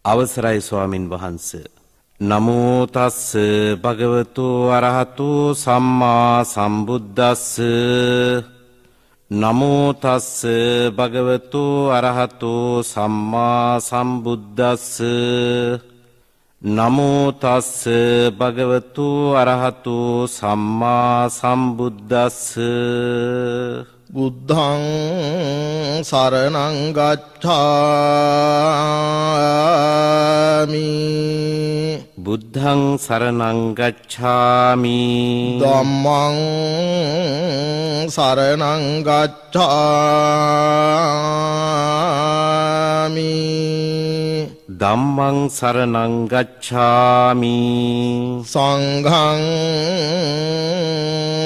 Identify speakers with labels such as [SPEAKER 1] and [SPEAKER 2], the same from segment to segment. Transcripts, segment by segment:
[SPEAKER 1] අවසරයි ස්වාමින් වහන්සේ. නමෝ තස්ස භගවතු අරහතු සම්මා සම්බුද්දස්ස. නමෝ තස්ස භගවතු අරහතු සම්මා සම්බුද්දස්ස. නමෝ තස්ස භගවතු අරහතු සම්මා සම්බුද්දස්ස.
[SPEAKER 2] බුද්ධං සරණං ගච්ඡාමි.
[SPEAKER 1] බුද්ධං සරණං ගච්ඡාමි.
[SPEAKER 2] ධම්මං සරණං ගච්ඡාමි.
[SPEAKER 1] ධම්මං සරණං ගච්ඡාමි.
[SPEAKER 2] සංඝං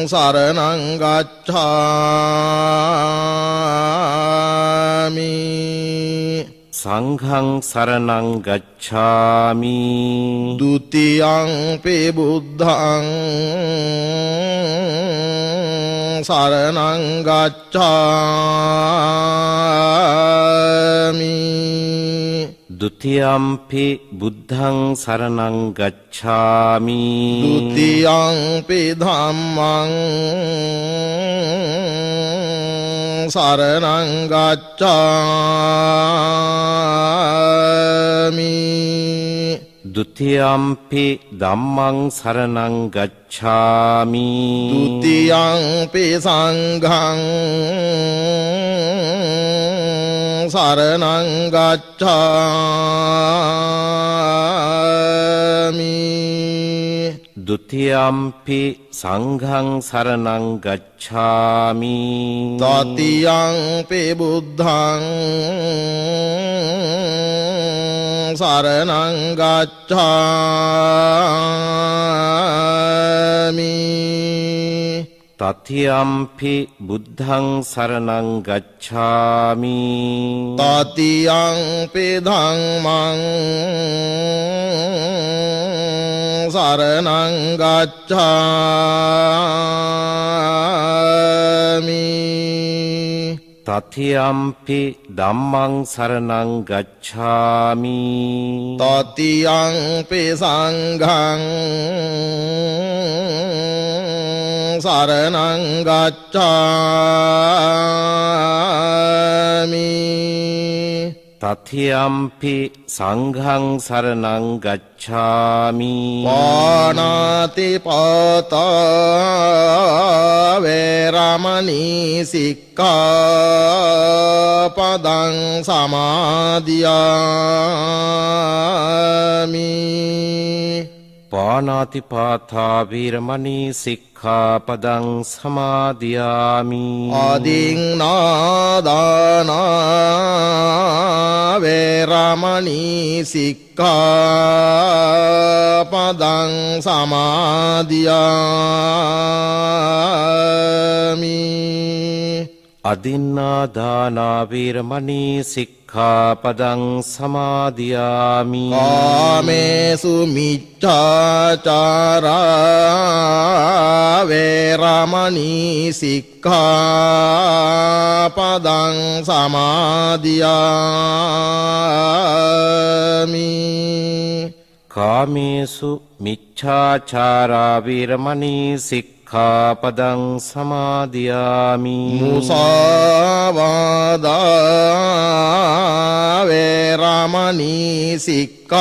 [SPEAKER 2] සරණං ගච්ඡාමි.
[SPEAKER 1] සංඝං සරණං ගච්ඡාමි.
[SPEAKER 2] ဒုတိယံ පි බුද්ධං සරණං ගච්ඡාමි.
[SPEAKER 1] ဒုတိယံ පි බුද්ධං සරණං ගච්ඡාමි.
[SPEAKER 2] ဒုတိယံ පි ධම්මං සරණං ගච්ඡාමි.
[SPEAKER 1] ဒုတိယံ පි ධම්මං සරණං ගච්ඡාමි.
[SPEAKER 2] ဒုတိယံ පි සංඝං සරණං ගච්ඡාමි.
[SPEAKER 1] ဒုတိယံ පි සංඝං සරණං ගච්ඡාමි.
[SPEAKER 2] တတိယံ පි බුද්ධං සරණං ගච්ඡාමි.
[SPEAKER 1] တတိယံ පි බුද්ධං සරණං ගච්ඡාමි.
[SPEAKER 2] တတိယံ පි ධම්මං සරණං ගච්ඡාමි.
[SPEAKER 1] တတိယံ පි ධම්මං සරණං ගච්ඡාමි.
[SPEAKER 2] တတိယံ පි සංඝං සරණං ගච්ඡාමි.
[SPEAKER 1] တတိယံ පි සංඝං සරණං ගච්ඡාමි.
[SPEAKER 2] පාණාති පාතා වේරමණී සික්ඛාපදං සමාදියාමි.
[SPEAKER 1] පාණාතිපාතා වීරමණී සික්ඛාපදං සමාදියාමි.
[SPEAKER 2] ආදින්නාදානා වේරමණී සික්ඛාපදං සමාදියාමි.
[SPEAKER 1] අදින්නාදානා වීරමණී සික්ඛාපදං සමාදියාමි.
[SPEAKER 2] කාමේසු මිච්ඡාචාරා වේරමණී සික්ඛාපදං සමාදියාමි.
[SPEAKER 1] කාමේසු මිච්ඡාචාරා වීරමණී සික්ඛාපදං සමාදියාමි.
[SPEAKER 2] මුසාවාදා වේරමණී සික්ඛාපදං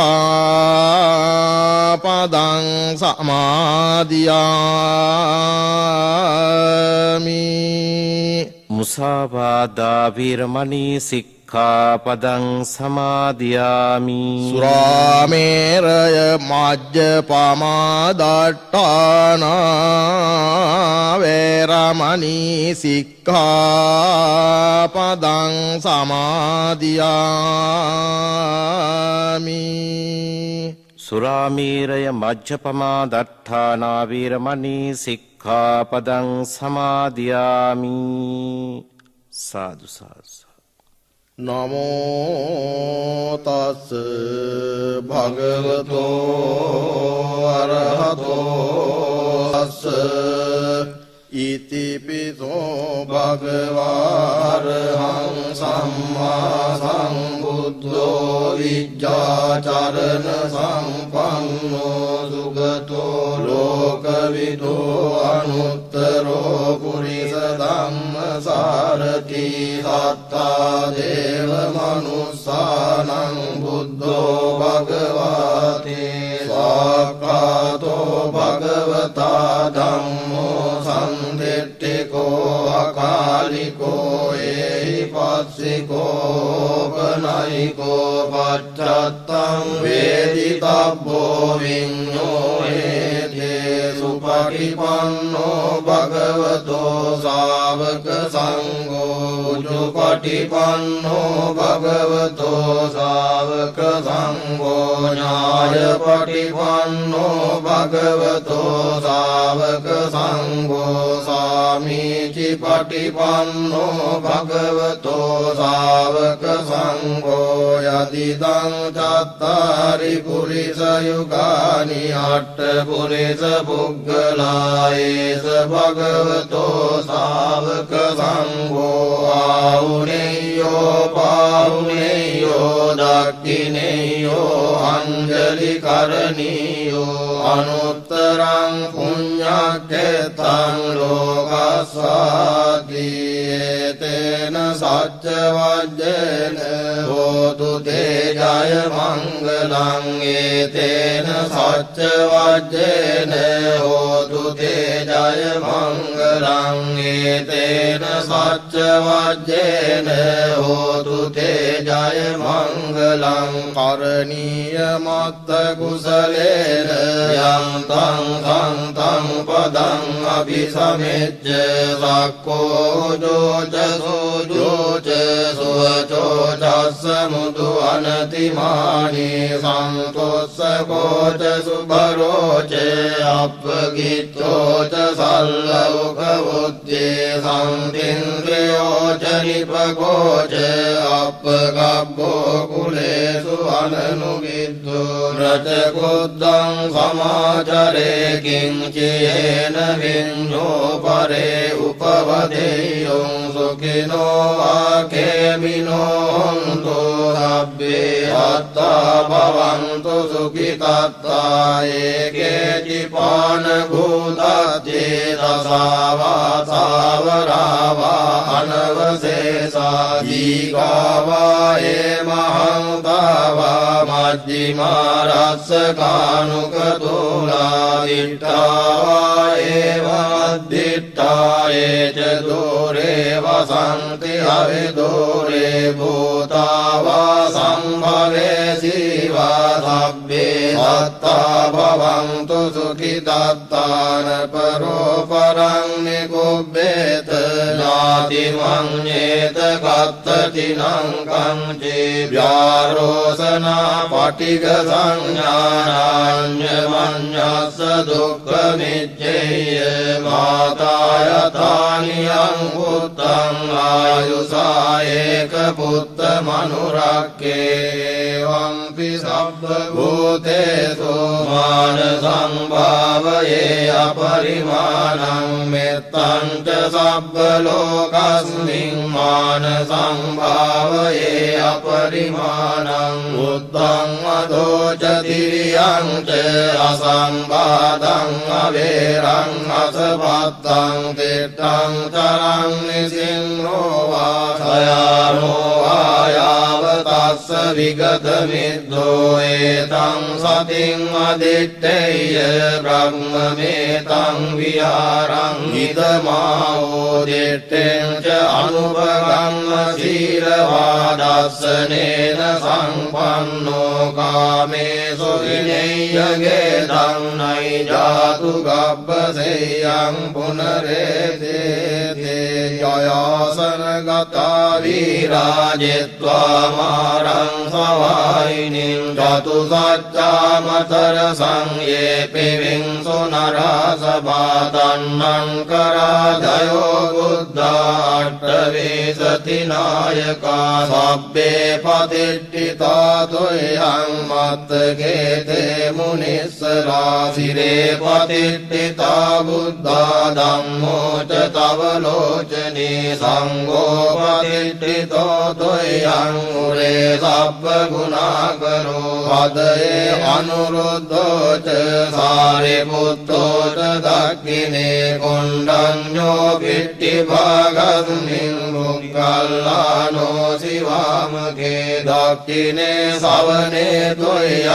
[SPEAKER 2] සමාදියාමි.
[SPEAKER 1] මුසාවාදා වීරමණී සික්ඛාපදං සමාදියාමි.
[SPEAKER 2] සුරාමේරය මජ්ජපමාදට්ඨානා වේරමණී සික්ඛාපදං සමාදියාමි.
[SPEAKER 1] සුරාමේරය මජ්ජපමා දට්ඨානා වීරමණී සික්ඛාපදං සමාදියාමි. සාදු සාදු.
[SPEAKER 2] නමෝ තස් භගවතෝ අරහතෝ තස් ඉතිපිසෝ භගවාරහං සම්මා සම්බුද්දෝ බුද්ධෝ විජ්ජාචරණ සම්පන්නෝ සුගතෝ ලෝකවිදෝ අනුත්තරෝ පුරිස ධම්මසාරති සත්තා දේව මනුස්සානං බුද්ධෝ භගවතේ ස්වාක්ඛාතෝ භගවතා ධම්මෝ සම්දෙට්ඨිකෝ අකාලිකෝ ඒහි පස්සිකෝ පනයිකෝ පච්චත්තං වේදිතබ්බෝ විඤ්ඤෝ හේතේ සුපටිපන්නෝ භගවතෝ ශාවක සංඝෝ උජුපටිපන්නෝ භගවතෝ ශාවක සංඝෝ ඥායපටිපන්නෝ භගවතෝ ශාවක සංඝෝ සාමීචි පටිපන්නෝ භගවතෝ ශාවක සංඝෝ යදිදං චත්තාරි පුරිස යුගානි අට්ඨ පුරිස පුග්ගලායේස භගවතෝ ශාවක සංඝෝ ආහුනේයෝ පාහුනේයෝ දක්ඛිනේයෝ අංජලි කරණීයෝ අනුත්තරං පුඤ්ඤක්ඛේතං ලෝකස්සාති තේන සච්ච වජ්ජේන හෝතු තේ ජය මංගලං ඒතේන සච්ච වජ්ජේන හෝතු තේ ජය මංගලං ඒතේන සච්ච වජ්ජේන හෝතු තේ ජය මංගලං කරණීය මත්ත කුසලේන යං තං සන්තං පදං අபிසමෙච්ච සක්කෝ ජෝච සෝජෝච සුවචෝ චස්ස මුදු අනතිමානි සන්තොස්ස කෝච සුභරෝච අප්පගිත්තෝච සල්ලවක බුද්ධේ සම්තින්ද්‍රයෝච නිපකෝච අප්පගබ්බෝ කුලේසු අනනුගිද්දෝ රචකොද්දං සමාචරේ කිංචේන විඤ්ඤෝ පරේ උපවදේයං සුඛිනෝ ආකේමිනෝ හොන්තෝ සබ්බේ අත්තා භවන්තු සුඛිතත්තා ඒකේචිපාන භූතත්තේ රසාවා සාවරාවා අනවසේසා දීඝාවා ඒ මහන්තාවා මජ්ජිමා රස්සකානුක තෝලා දිට්ඨාවා ඒව මද්දිට්ඨා ඒච දෝරේ වසන්ති අවිදෝරේ භූතාවා සම්භවේ සීවා සබ්බේ සත්තා භවන්තු සුඛිතත්තාන පරෝ පරං නිකුබ්බේත නාති මඤ්ඤේත කත්තතිනං කංචේ ව්‍යාරෝසනා පටිඝ සංඥානාඤ්ඤ මඤ්ඤස්ස දුක්ඛ මිච්ඡේය මාතායතානියං පුත්තං ආයුසා ඒක පුත්ත මනුරක්කේ වම්පි සබ්බ භූතේසු මාන සංභාවයේ අපරිමාණං මෙත්තං ච සබ්බ ලෝකස්මින් මාන සංභාවයේ අපරිමාණං උත්තං අදෝච තිරියං ච අසංබාධං අවේරං අසපත්තං තිට්ඨං තරං නිසින්නෝ වාසයානෝ ආයාවතස්ස විගත මිද්දෝ ඒතං සතින් අදිත්තේය බ්‍රහ්මමේතං විහාරං හිතමාවෝ දිත්තෙන් ච අනුපගම්ම සීලවාදස්සනේන සංපන්නෝ කාමේසු විනේයගේ ධම්නයි ජාතු ගබ්බසේයං පුනරේතේ ජයාසන ගතා වීරාජෙත්වා මාරං සවායිනින් ජතු සච්චාමතර සංයේ පිවිංසු නරාසභාතන්නං කරාදයෝ බුද්ධාට්ඨවේ සතිනායකා සබ්බේ පතිට්ඨිතා තුයං මත්තකේතේ මුනිස්සලා සිරේ පතිට්ඨිතා බුද්ධා ධම්මෝ ච තව ලෝචනේ සංඝෝ පතිට්ඨිතෝ තුයං කාලේ සබ්බ ගුණාකරෝ පදයේ අනුරුද්ධෝච සාරිපුත්තෝච දක්ඛිනේ කොණ්ඩඤ්ඤෝ පිට්ටි භාගස්මින් මුග්ගල්ලානෝ සිවාමකේ දක්ඛිනේ සවනේ තොයං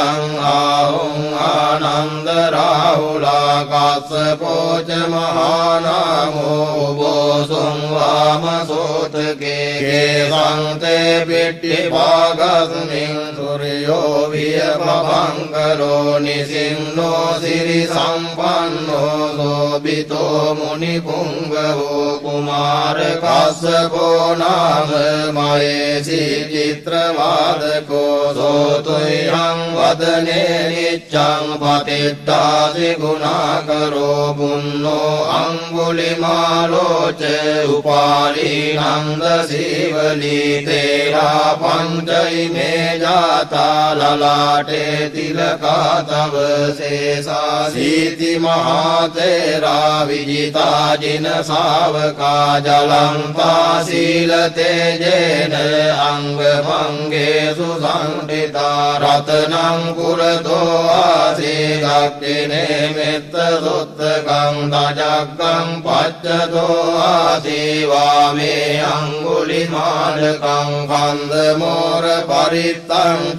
[SPEAKER 2] ආහුං ආනන්ද රාහුලා කස්සපෝච මහානාමෝ බෝසුං වාමසෝතකේ කේසංතේ පිට්ටි භාගස්මින් සූර්යෝ වියපංකරෝ නිසින්නෝ සිරි සම්පන්නෝ සෝබිතෝ මුනි පුංගවෝ කුමාර කස්සපෝ නාම මහේසි චිත්‍රවාදකෝ සෝතුයං වදනේ නිච්ඡං පතිට්ඨාසි ගුණාකරෝ පුන්නෝ අංගුලිමාලෝච උපාලී නන්ද සීවලී තේරා පංචයිමේ ජාතා ලලාටේ තිලකා තව සේසා සීති මහතේරා විජිතා ජින ශාවකා ජලන්තා සීල තේජේන අංග මංගේසු සංඨිතා රතනං පුරතෝ ආසේ දක්ඛිනේ මෙත්ත සොත්තකං දජක්කං පච්චතෝ ආසේ වාමේ අංගුලිමාලකං කන්ද මෝර පරිත්තං ච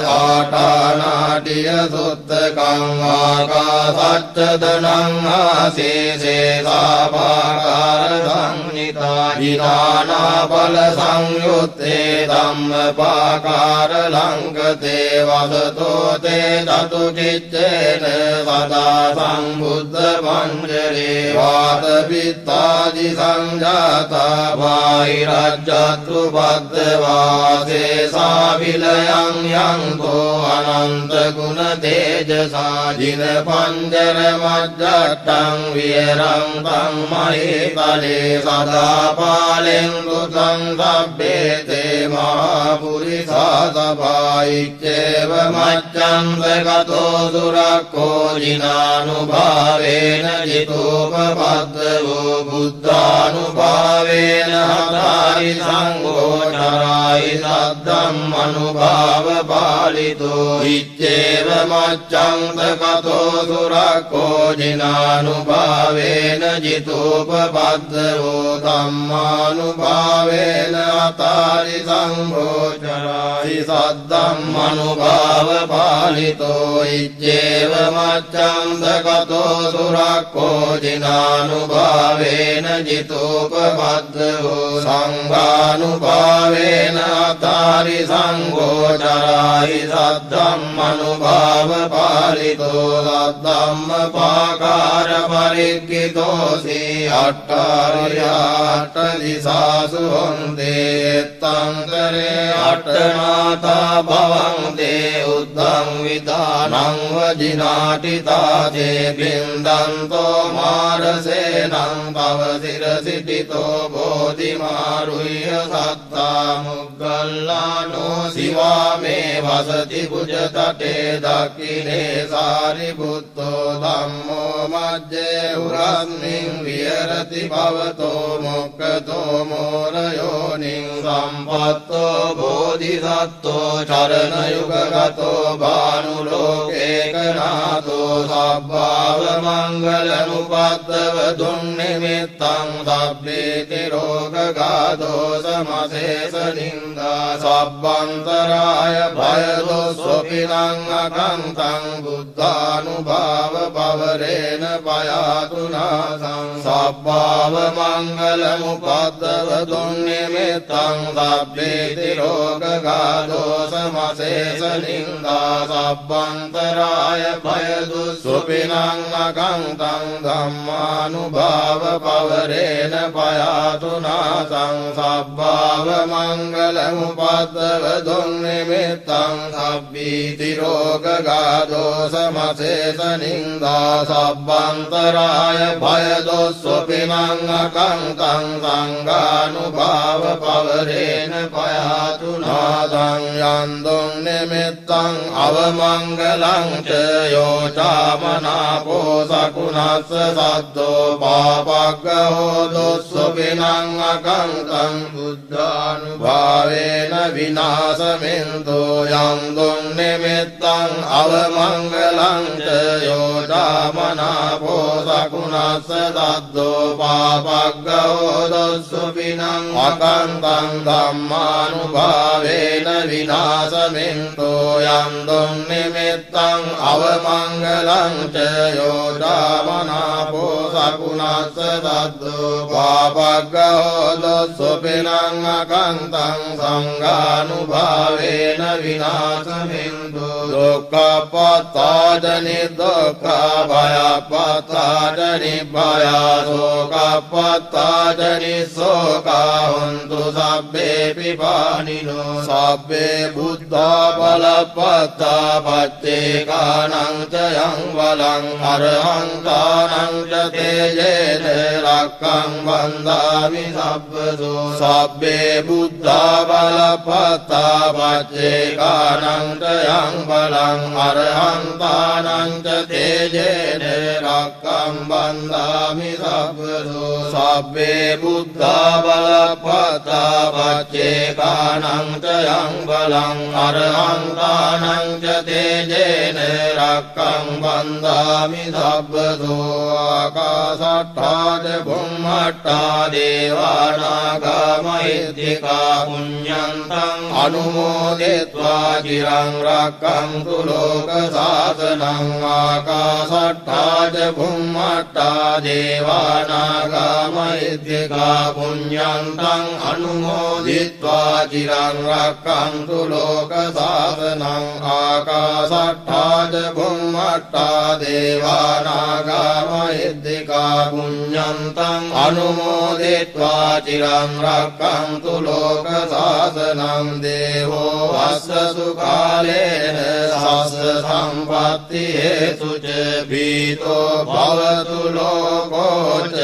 [SPEAKER 2] ආටානාටිය සොත්තකං ආකාසච්චදනං ආසේ සේසාපාකාර සංනිතා විනානා බල සංයුත්තේ ධම්මපාකාර ලංකතේ වසතෝ තේ දතු කිච්චේන සදා සම්බුද්ධ මංජරේ වාත පිත්තාදි සංජාතා වායිරජ්ජත්තු බද්දවාසේ සාවිලයං යන්තෝ අනන්ත ගුණ තේජසා ජින පංජර මජ්ජට්ටං විරං තං මහේතලේ සදා පාලෙන් දුතං සබ්බේතේ මහා පුරිසා සභායිච්චේව මච්ඡන්දගතෝ සුරක්ඛෝ ජිනානුභාවේන ජිතෝපපද්දවෝ බුද්ධානුභාවේන හතාරි සංඝෝ චරායි සද්දම් අනුභාව පාලිතෝ ඉච්ඡේව මච්ඡන්දගතෝ සුරක්ඛෝ ජිනානුභාවේන ජිතෝපපද්දවෝ ධම්මානුභාවේන හතාරි සංඝෝ චරායි සද්දම් අනුභාව පාලිතෝ ඉච්ඡේව මච්ඡන්දගතෝ සුරක්ඛෝ ජිනානුභාවේන ජිතෝපපද්දවෝ සංඝානුභාවේන හතාරි සංඝෝ චරායි සද්දම් අනුභාව පාලිතෝ සද්දම්ම පාකාර පරික්ඛිතෝසි අට්ඨාරියාට දිසාසු හොන්දේ තංකරේ අට්ඨනාතා භවං දේ උද්ධං විදානං වජිනාටිතාචේ බින්දන්තෝ මාරසේනං තව සිරසිටිතෝ බෝධිමාරුහ්‍ය සත්තා මුග්ගල්ලානෝ සිවාමේ වසති පුජතටේ දක්ඛිනේ සාරිපුත්තෝ ධම්මෝ මජ්ජේ උරස්මින් විහෙරති භවතෝ මොක්ඛතෝ මෝරයෝනිං සම්පත්තෝ බෝධිසත්තෝ චරණ යුගගතෝ භානුලෝකේකනාතෝ සබ්බාව මංගලනුපද්දව දුන්නිමිත්තං සබ්බේති රෝගගාදෝ සමසේස නින්දා සබ්බන්තරාය භය දොස්සොපිනං අකන්තං බුද්ධානුභාව පවරේන පයාතු නාසං සබ්බාව මංගලමුපද්දව දුන්නිමිත්තං සබ්බේති රෝගගාදෝ සමසේස නින්දා සබ්බන්තරාය භය දුස්සොපිනං අකන්තං ධම්මානුභාව පවරේන පයාතු නාසං සබ්බාව මංගලමුපද්දව දුන්නිමිත්තං සබ්බීති රෝගගාදෝ සමසේස නින්දා සබ්බන්තරාය භය දොස්සොපිනං අකන්තං සංඝානුභාව පවරේන පයාතු නාසං යන්දුං නිමිත්තං අවමංගලං ච යෝචාමනාපෝ සකුණස්ස සද්දෝ පාපග්ගහෝ දොස්සොපිනං අකන්තං බුද්ධානුභාවේන විනාශමින්තු යං දුන් නිමිත්තං අවමංගලං ච යෝජාමනාපෝ සකුණස්ස දද්දෝ පාපග්ගෝ දස්සු පිනං අකන්තං ධම්මානුභාවේන විනාශමින්තු යං දුන් නිමිත්තං අවමංගලං ච යෝජාමනාපෝ සකුණස්ස දද්දෝ පාපග්ගෝ දස්සු පිනං අකන්තං සංඝානුභාවේන විනාශමින්තු දුක්ඛපත්තාදනි දුක්ඛභයපත්තාදනි භයා ශෝකපත්තාදනි ශෝකා හොන්තු සබ්බේ පිපානිනෝ සබ්බේ බුද්ධා බලපත්තා පච්චේකානං ච යං වලං අරහං කානං ච තේජේන රක්ඛං වන්දාමි සබ්බසෝ සබ්බේ බුද්ධා බලපත්තා පච්චේකානං ච යං බලං අරහං කානං ච තේජේන රක්ඛං වන්දාමි සබ්බසෝ සබ්බේ බුද්ධා බලපත්තා පච්චේකානං ච යං බලං අරහං කානං ච තේජේන රක්ඛං වන්දාමි සබ්බසෝ ආකාශට්ඨාද බුම්මට්ඨා දේවානාගා මහිද්దికා පුඤ්ඤන්තං අනුමෝදිत्वा චිරං රක්ඛන්තු ලෝක සාසනං ආකාශට්ඨාද බුම්මට්ඨා දේවානාගා මහිද්దికා පුඤ්ඤන්තං අනුමෝදිत्वा චිරං රක්ඛන්තු ලෝක සාසනං ආකාශට්ඨාද බුම්මට්ඨා දේවානාගා මහිද්దికා පුඤ්ඤන්තං අනුමෝදිत्वा චිරං රක්ඛන්තු ලෝක සාසනං දේවෝ වස්ස සුකාලේන සස්ස සම්පත්ති හේතු ච බීතෝ භවතු ලෝකෝ ච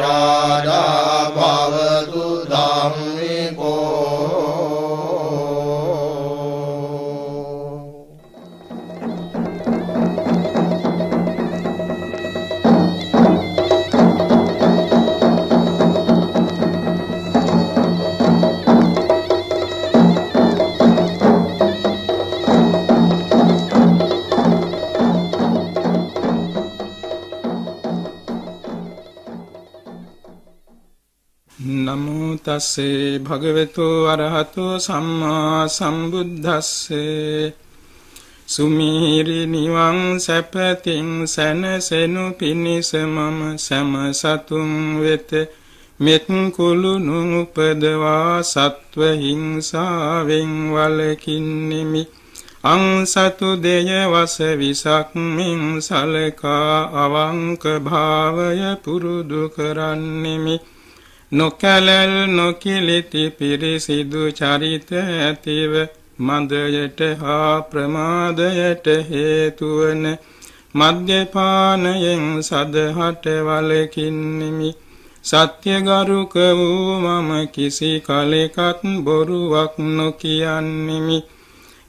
[SPEAKER 2] රාජා භවතු ධම්මිකෝ
[SPEAKER 3] නමෝ තස්සේ භගවතු අරහතෝ සම්මා සම්බුද්දස්සේ සුමීරි නිවන් සැපතින් සැනසෙනු පිණිස මම සම සතුන් වෙත මෙත් කුළුණු උපදවා සත්ව හිංසාවෙන් වළකින්නෙමි අංසතු දෙය වස විසක් මින් සලකා අවංක භාවය පුරුදු කරන්නෙමි නොකැලල් නොකිලිති පිරිසිදු චරිත ඇතිව මදයට හා ප්‍රමාදයට හේතුවන මද්යපානයෙන් සදහට වළකින්නෙමි සත්‍යගරුක වූ මම කිසි කලෙකත් බොරුවක් නොකියන්නෙමි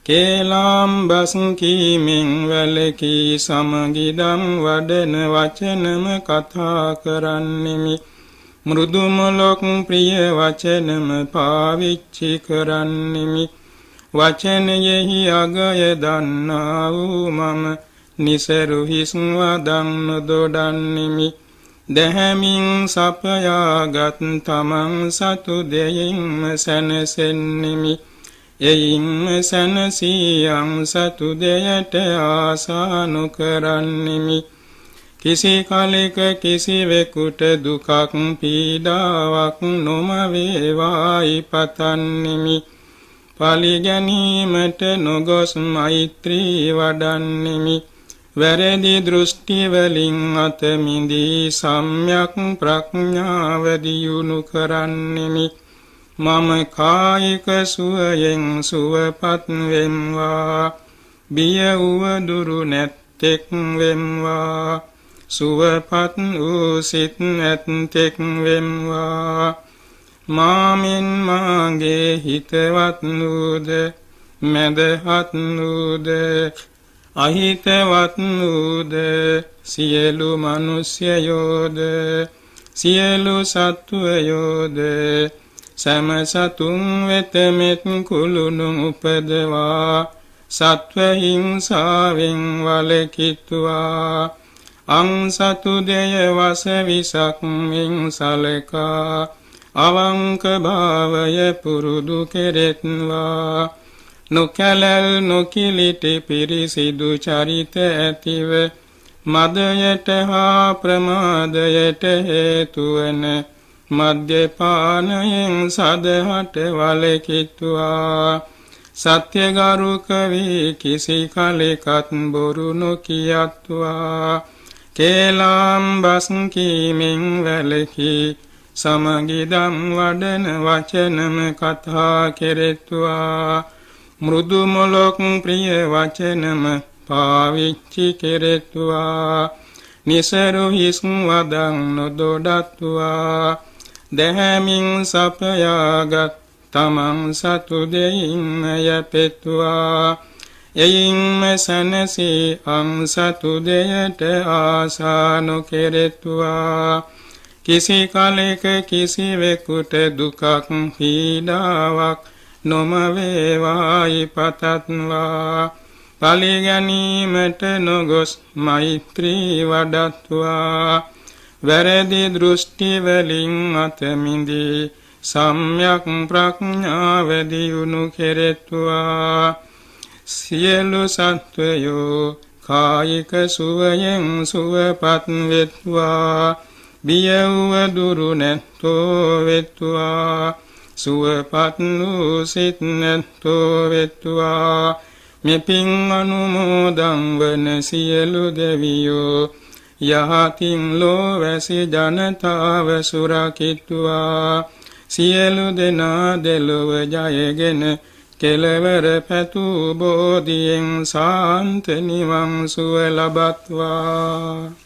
[SPEAKER 3] කේලාම්බස් කීමෙන් වැළකී සමගිදම් වඩන වචනම කතා කරන්නෙමි මෘදුමලොක් ප්‍රිය වචනම පාවිච්චි කරන්නෙමි වචනයෙහි අගය දන්නා වූ මම නිසරු හිස් වදන් නොදොඩන්නෙමි දැහැමින් සපයාගත් තමන් සතු දෙයින්ම සැනසෙන්නෙමි එයින්ම සැනසියං සතු දෙයට ආසා නොකරන්නෙමි කිසි කලෙක කිසිවෙකුට දුකක් පීඩාවක් නොම වේවායි පතන්නෙමි පලිගැනීමට නොගොස් මෛත්‍රී වඩන්නෙමි වැරදි දෘෂ්ටි වලින් අත මිදී සම්‍යක් ප්‍රඥාව දියුණු කරන්නෙමි මම කායික සුවයෙන් සුවපත් වෙම්වා බිය උවදුරු නැත්තෙක් වෙම්වා සුවපත් වූ සිත් ඇත්තෙක් වෙම්වා මාමින් මාගේ හිතවත් නූද මැදහත් නූද අහිතවත් නූද සියලු මනුෂ්‍යයෝද සියලු සත්වයෝද සෑම සතුන් වෙත මෙත් කුළුණු උපදවා සත්ව හිංසාවෙන් වළකිත්වා අංසතු දෙය වස විසක් මෙන් සලකා අවංක භාවය පුරුදු කෙරෙත්වා නොකැලැල් නොකිලිටි පිරිසිදු චරිත ඇතිව මදයට හා ප්‍රමාදයට හේතුවන මද්යපානයෙන් සදහට වළකිත්වා සත්‍යගරුක වී කිසි කලෙකත් බොරු නොකියත්වා කේලාම්බස් කීමෙන් වැළකී සමගිදම් වඩන වචනම කතා කෙරෙත්වා මෘදු මොලොක් ප්‍රිය වචනම පාවිච්චි කෙරෙත්වා නිසරු හිස් වදන් නොදොඩත්වා දැහැමින් සපයාගත් තමන් සතු දෙයින් යැපෙත්වා එයින්ම සැනසී අං සතු දෙයට ආසා නොකෙරෙත්වා කිසි කලෙක කිසිවෙකුට දුකක් පීඩාවක් නොම වේවායි පතත්වා පලිගැනීමට නොගොස් මෛත්‍රී වඩත්වා වැරදි දෘෂ්ටිවලින් අතමිදී සම්්‍යක් ප්‍රඥාව දියුණු කෙරෙත්වා සියලු සත්වයෝ කායික සුවයෙන් සුවපත් වෙත්වා බියවුව දුරු නැත්තෝ වෙත්වා සුවපත් වූ සිත් නැත්තෝ වෙත්වා මෙපින් අනුමෝදන් වන සියලු දෙවියෝ යහතින් ලෝවැසි ජනතාව සුරකිත්වා සියලු දෙනා දෙලොව ජයගෙන කෙලවර පැතු බෝධියෙන් සාන්ත නිවන් සුව ලබත්වා